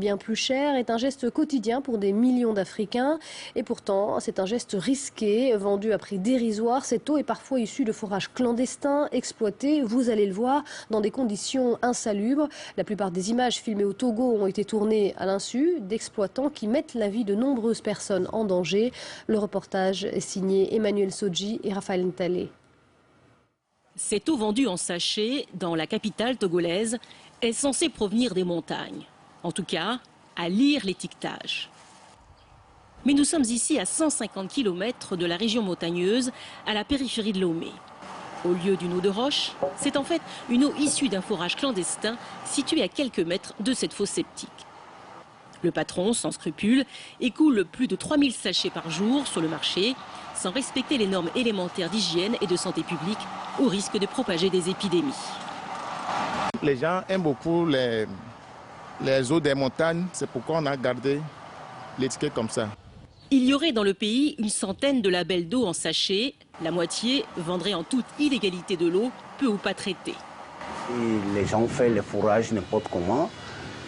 bien plus cher est un geste quotidien pour des millions d'Africains. Et pourtant, c'est un geste risqué, vendu à prix dérisoire. Cette eau est parfois issue de forages clandestins, exploités, vous allez le voir, dans des conditions insalubres. La plupart des images filmées au Togo ont été tournées à l'insu d'exploitants qui mettent la vie de nombreuses personnes en danger. Le reportage est signé Emmanuel Sodji et Raphaël Ntalé. Cette eau vendue en sachet dans la capitale togolaise est censée provenir des montagnes. En tout cas, à lire l'étiquetage. Mais nous sommes ici à 150 km de la région montagneuse, à la périphérie de Lomé. Au lieu d'une eau de roche, c'est en fait une eau issue d'un forage clandestin situé à quelques mètres de cette fosse septique. Le patron, sans scrupule, écoule plus de 3000 sachets par jour sur le marché, sans respecter les normes élémentaires d'hygiène et de santé publique, au risque de propager des épidémies. Les gens aiment beaucoup les eaux des montagnes, c'est pourquoi on a gardé l'étiquette comme ça. Il y aurait dans le pays une centaine de labels d'eau en sachet. La moitié vendrait en toute illégalité de l'eau, peu ou pas traitée. Et les gens font les fourrages n'importe comment.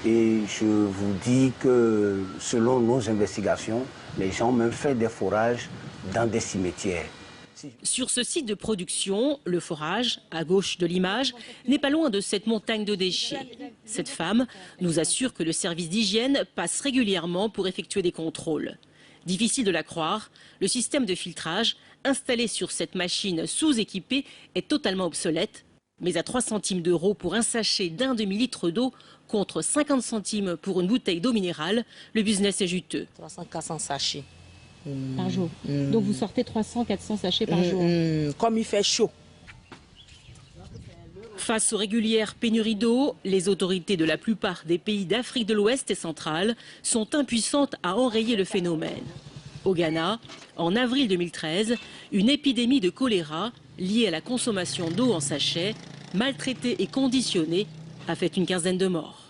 Et je vous dis que selon nos investigations, les gens même font des fourrages dans des cimetières. Sur ce site de production, le forage, à gauche de l'image, n'est pas loin de cette montagne de déchets. Cette femme nous assure que le service d'hygiène passe régulièrement pour effectuer des contrôles. Difficile de la croire, le système de filtrage installé sur cette machine sous-équipée est totalement obsolète. Mais à 3 centimes d'euros pour un sachet d'un demi-litre d'eau contre 50 centimes pour une bouteille d'eau minérale, le business est juteux. 300-400 sachets. Par jour. Donc vous sortez 300-400 sachets par jour. Comme il fait chaud. Face aux régulières pénuries d'eau, les autorités de la plupart des pays d'Afrique de l'Ouest et centrale sont impuissantes à enrayer le phénomène. Au Ghana, en avril 2013, une épidémie de choléra liée à la consommation d'eau en sachet, maltraitée et conditionnée, a fait une quinzaine de morts.